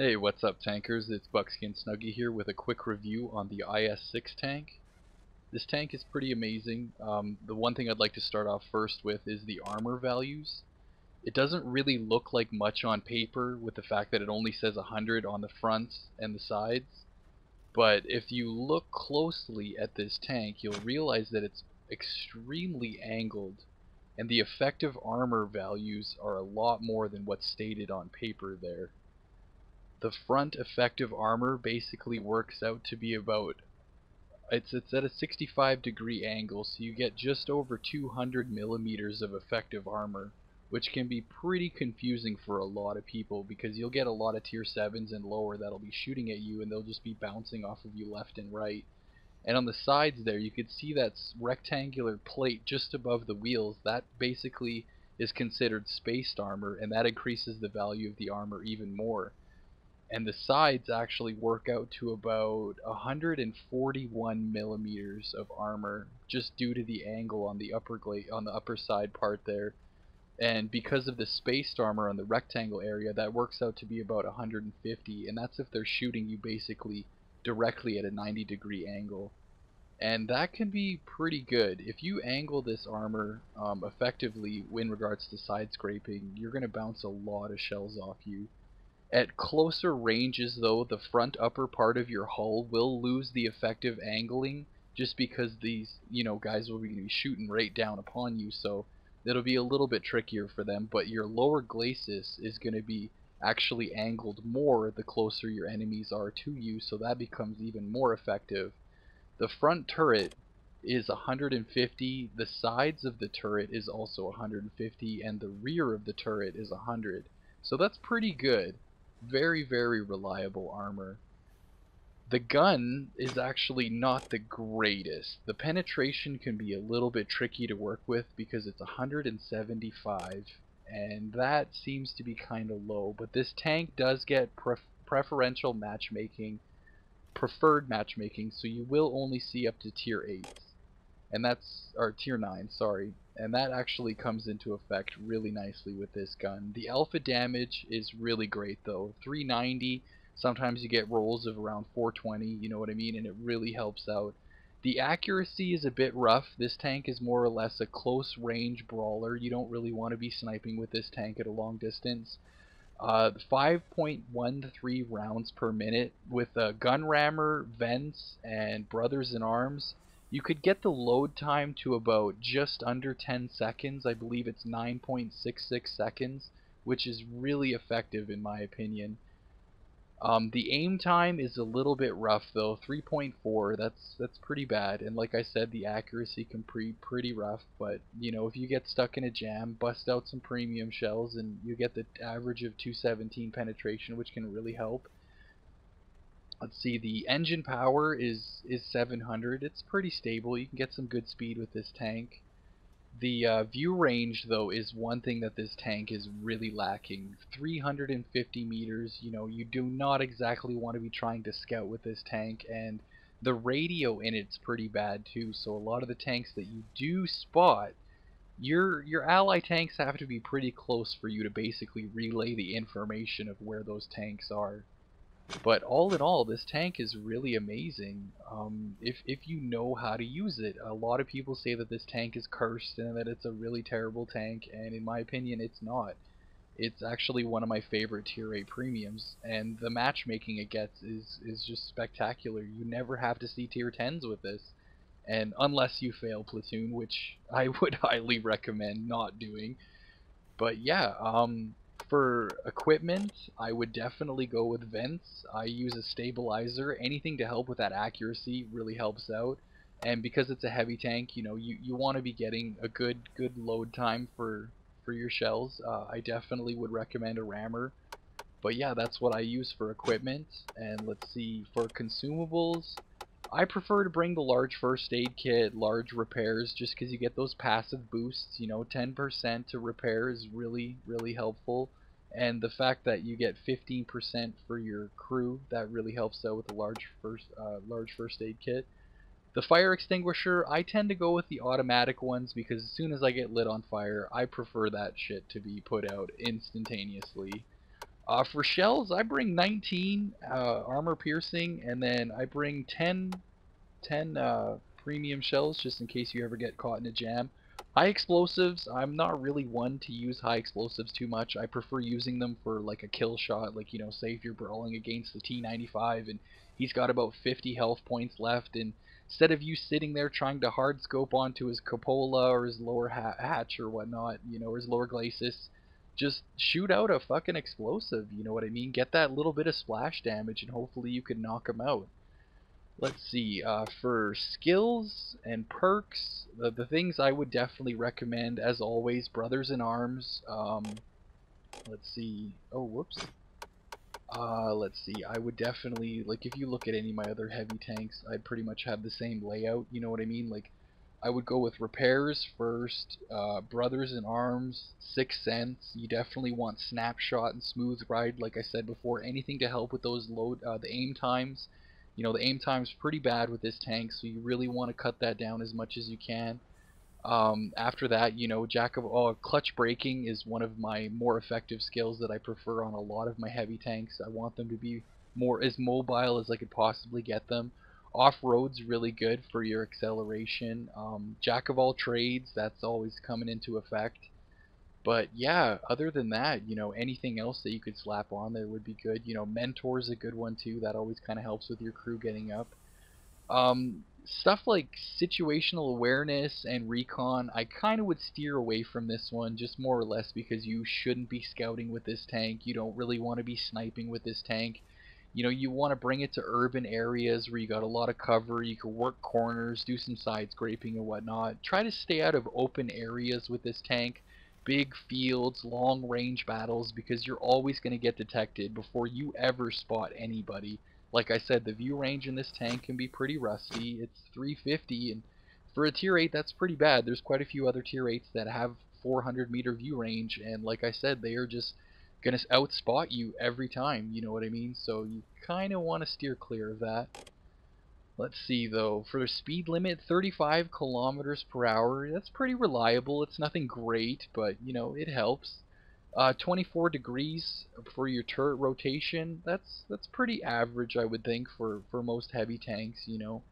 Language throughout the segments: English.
Hey, what's up tankers? It's Buckskin Snuggy here with a quick review on the IS-6 tank. This tank is pretty amazing. The one thing I'd like to start off first with is the armor values. It doesn't really look like much on paper with the fact that it only says 100 on the fronts and the sides. But if you look closely at this tank, you'll realize that it's extremely angled and the effective armor values are a lot more than what's stated on paper there. The front effective armor basically works out to be about it's at a 65-degree angle, so you get just over 200 millimeters of effective armor, which can be pretty confusing for a lot of people because you'll get a lot of tier 7s and lower that'll be shooting at you and they'll just be bouncing off of you left and right. And on the sides there you could see that rectangular plate just above the wheels. That basically is considered spaced armor, and that increases the value of the armor even more. And the sides actually work out to about 141 millimeters of armor just due to the angle on the upper side part there. And because of the spaced armor on the rectangle area, that works out to be about 150, and that's if they're shooting you basically directly at a 90-degree angle. And that can be pretty good. If you angle this armor effectively in regards to side scraping, you're going to bounce a lot of shells off you. At closer ranges though, the front upper part of your hull will lose the effective angling just because these, guys will be shooting right down upon you, so it'll be a little bit trickier for them, but your lower glacis is going to be actually angled more the closer your enemies are to you, so that becomes even more effective. The front turret is 150, the sides of the turret is also 150, and the rear of the turret is 100. So that's pretty good. Very, very reliable armor. The gun is actually not the greatest. The penetration can be a little bit tricky to work with because it's 175, and that seems to be kind of low. But this tank does get preferential matchmaking, preferred matchmaking, so you will only see up to tier 8s. And that's, or tier 9, sorry, and that actually comes into effect really nicely with this gun. The alpha damage is really great though, 390, sometimes you get rolls of around 420, you know what I mean, and it really helps out. The accuracy is a bit rough. This tank is more or less a close range brawler. You don't really want to be sniping with this tank at a long distance. 5.13 rounds per minute with a gun rammer, vents, and brothers in arms. You could get the load time to about just under 10 seconds. I believe it's 9.66 seconds, which is really effective in my opinion. The aim time is a little bit rough though, 3.4. That's pretty bad. And like I said, the accuracy can be pretty rough. But if you get stuck in a jam, bust out some premium shells, and you get the average of 217 penetration, which can really help. Let's see, the engine power is 700. It's pretty stable. You can get some good speed with this tank. The view range, though, is one thing that this tank is really lacking. 350 meters, you do not exactly want to be trying to scout with this tank, and the radio in it's pretty bad too, so a lot of the tanks that you do spot, your ally tanks have to be pretty close for you to basically relay the information of where those tanks are. But all in all, this tank is really amazing if you know how to use it. A lot of people say that this tank is cursed and that it's a really terrible tank, and in my opinion it's not. It's actually one of my favorite tier 8 premiums, and the matchmaking it gets is just spectacular. You never have to see tier 10s with this, and unless you fail platoon, which I would highly recommend not doing. But yeah, for equipment, I would definitely go with vents. I use a stabilizer. Anything to help with that accuracy really helps out. And because it's a heavy tank, you want to be getting a good load time for your shells. I definitely would recommend a rammer. But yeah, that's what I use for equipment. And let's see, for consumables, I prefer to bring the large first aid kit, large repairs, just because you get those passive boosts. 10% to repair is really, really helpful. And the fact that you get 15% for your crew, that really helps out with the large first aid kit. The fire extinguisher, I tend to go with the automatic ones because as soon as I get lit on fire, I prefer that shit to be put out instantaneously. For shells, I bring 19 armor piercing, and then I bring 10 premium shells just in case you ever get caught in a jam. High explosives, I'm not really one to use high explosives too much. I prefer using them for like a kill shot, like, you know, say if you're brawling against the T-95 and he's got about 50 health points left, and instead of you sitting there trying to hard scope onto his cupola or his lower hatch or whatnot, you know, or his lower glacis, just shoot out a fucking explosive, you know what I mean? Get that little bit of splash damage and hopefully you can knock him out. Let's see, for skills and perks, the things I would definitely recommend, as always, Brothers in Arms. Let's see, oh, whoops. Let's see, I would definitely, like, if you look at any of my other heavy tanks, I'd pretty much have the same layout, you know what I mean? Like, I would go with repairs first, Brothers in Arms, 6th Sense. You definitely want Snapshot and Smooth Ride, like I said before, anything to help with those the aim times. You know, the aim time's pretty bad with this tank, so you really want to cut that down as much as you can. After that, you know, clutch braking is one of my more effective skills that I prefer on a lot of my heavy tanks. I want them to be more as mobile as I could possibly get them. Off-road's really good for your acceleration. Jack of all trades, that's always coming into effect. But yeah, other than that, you know, anything else that you could slap on there would be good. You know, Mentor's a good one too. That always kind of helps with your crew getting up. Stuff like situational awareness and recon, I kind of would steer away from this one, just more or less because you shouldn't be scouting with this tank. You don't really want to be sniping with this tank. You know, you want to bring it to urban areas where you got a lot of cover, you can work corners, do some side scraping and whatnot. Try to stay out of open areas with this tank, big fields, long range battles, because you're always going to get detected before you ever spot anybody. Like I said, the view range in this tank can be pretty rusty. It's 350, and for a tier 8, that's pretty bad. There's quite a few other tier 8s that have 400-meter view range, and like I said, they are just going to outspot you every time, you know what I mean? So you kind of want to steer clear of that. Let's see, though, for the speed limit, 35 kilometers per hour, that's pretty reliable. It's nothing great, but, you know, it helps. 24 degrees for your turret rotation, that's pretty average, I would think, for most heavy tanks, you know.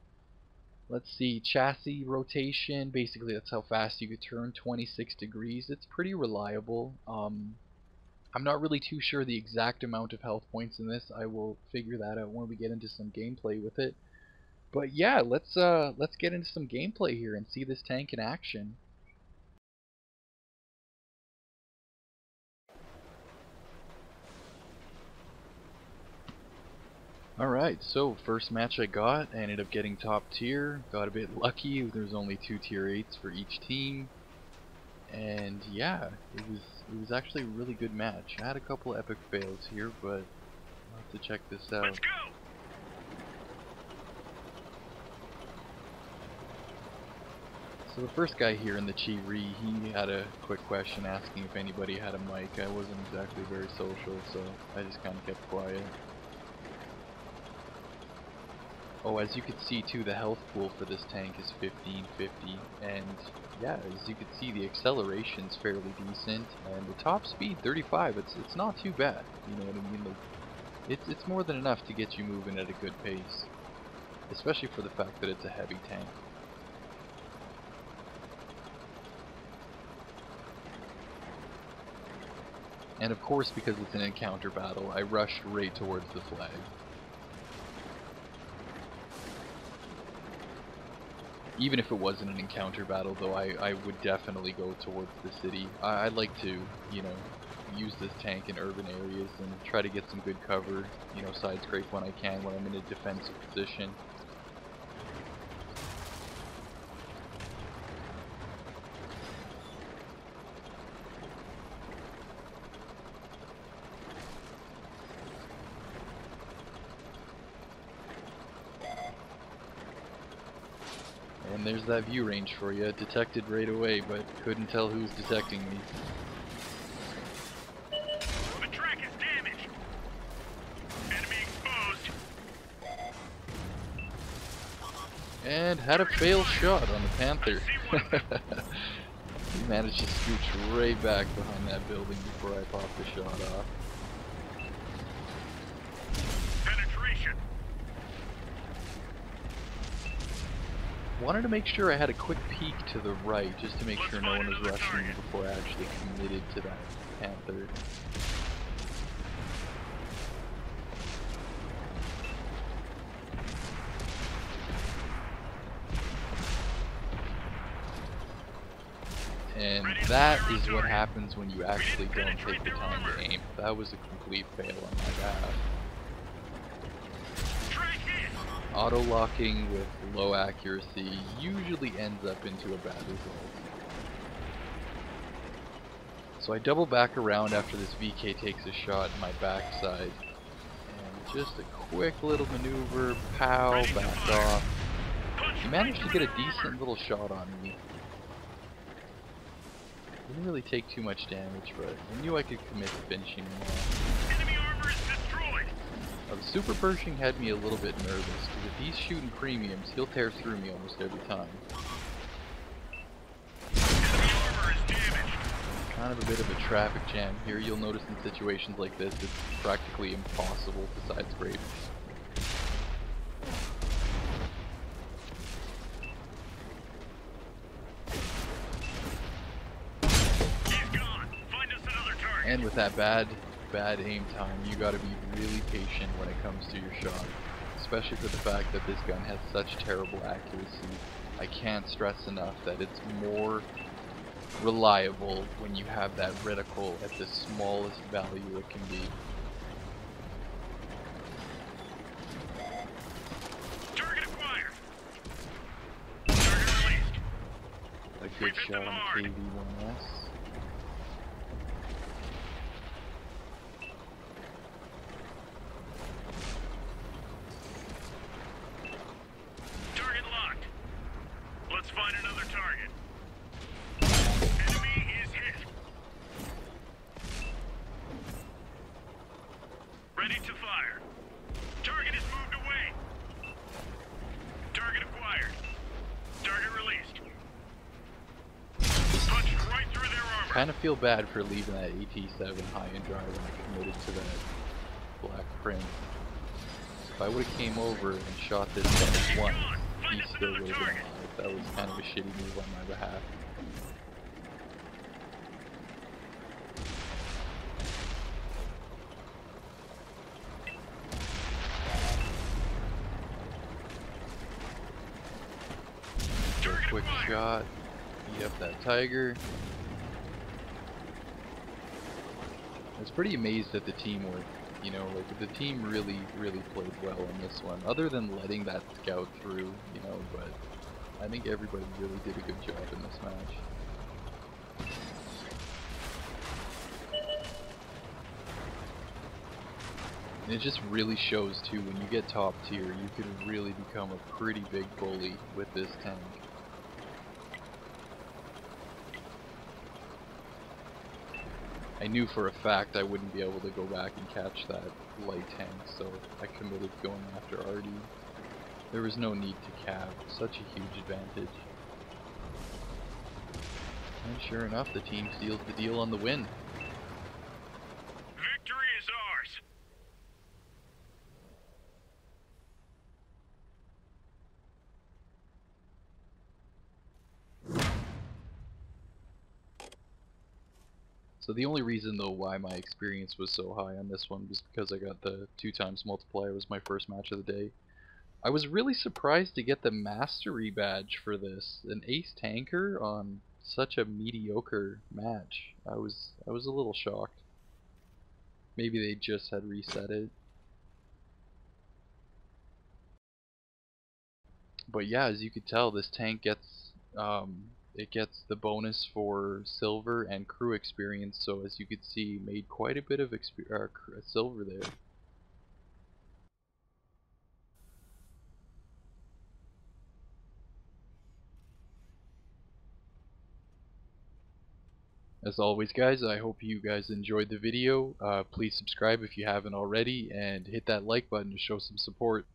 Let's see, chassis rotation, basically that's how fast you could turn, 26 degrees. It's pretty reliable. I'm not really too sure the exact amount of health points in this. I will figure that out when we get into some gameplay with it. But yeah, let's get into some gameplay here and see this tank in action. Alright, so first match I got, I ended up getting top tier, got a bit lucky, there's only 2 tier 8s for each team, and yeah, it was actually a really good match. I had a couple epic fails here, but I'll have to check this out. Let's go! So the first guy here in the Chi-Ri, he had a quick question asking if anybody had a mic. I wasn't exactly very social, so I just kind of kept quiet. Oh, as you can see too, the health pool for this tank is 1550, and yeah, as you can see, the acceleration's fairly decent, and the top speed 35. It's not too bad. You know what I mean? Like, it's more than enough to get you moving at a good pace, especially for the fact that it's a heavy tank. And of course, because it's an encounter battle, I rushed right towards the flag. Even if it wasn't an encounter battle, though, I would definitely go towards the city. I'd like to, you know, use this tank in urban areas and try to get some good cover, you know, side scrape when I can when I'm in a defensive position. And there's that view range for you. Detected right away, but couldn't tell who's detecting me. The track is damaged. Enemy exposed. And had a fail shot on the Panther. He managed to scooch right back behind that building before I popped the shot off. Wanted to make sure I had a quick peek to the right, just to make sure no one was rushing me before I actually committed to that Panther. And that is what happens when you actually don't take the time to aim. That was a complete fail on my behalf. Auto-locking with low accuracy usually ends up into a bad result. So I double back around after this VK takes a shot in my backside. And just a quick little maneuver, pow, back off. He managed to get a decent little shot on me. Didn't really take too much damage, but I knew I could commit to finishing him off. Enemy armor is destroyed. The Super Pershing had me a little bit nervous, because if he's shooting premiums, he'll tear through me almost every time. Enemy armor is damaged. Kind of a bit of a traffic jam here. You'll notice in situations like this, it's practically impossible to side scrape. And with that bad aim time, you gotta be really patient when it comes to your shot. Especially for the fact that this gun has such terrible accuracy. I can't stress enough that it's more reliable when you have that reticle at the smallest value it can be. Target acquired. Target released. A good shot on KV-1S. Let's find another target. Enemy is hit. Ready to fire. Target is moved away. Target acquired. Target released. Punched right through their armor. Kind of feel bad for leaving that AT-7 high and dry when I committed to that black print. If I would have came over and shot this guy once, he still would have been alive. That was kind of a shitty move on my behalf. A quick shot, eat up that tiger. I was pretty amazed at the teamwork. You know, like the team really played well in this one. Other than letting that scout through, you know, but I think everybody really did a good job in this match. And it just really shows too, when you get top tier, you can really become a pretty big bully with this tank. I knew for a fact I wouldn't be able to go back and catch that light tank, so I committed to going after Artie. There was no need to cab, such a huge advantage. And sure enough, the team seals the deal on the win. Victory is ours. So the only reason though why my experience was so high on this one was because I got the 2x multiplier. It was my first match of the day. I was really surprised to get the mastery badge for this, an ace tanker on such a mediocre match. I was a little shocked. Maybe they just had reset it. But yeah, as you could tell, this tank gets it gets the bonus for silver and crew experience. So as you could see, made quite a bit of silver there. As always guys, I hope you guys enjoyed the video. Please subscribe if you haven't already, and hit that like button to show some support.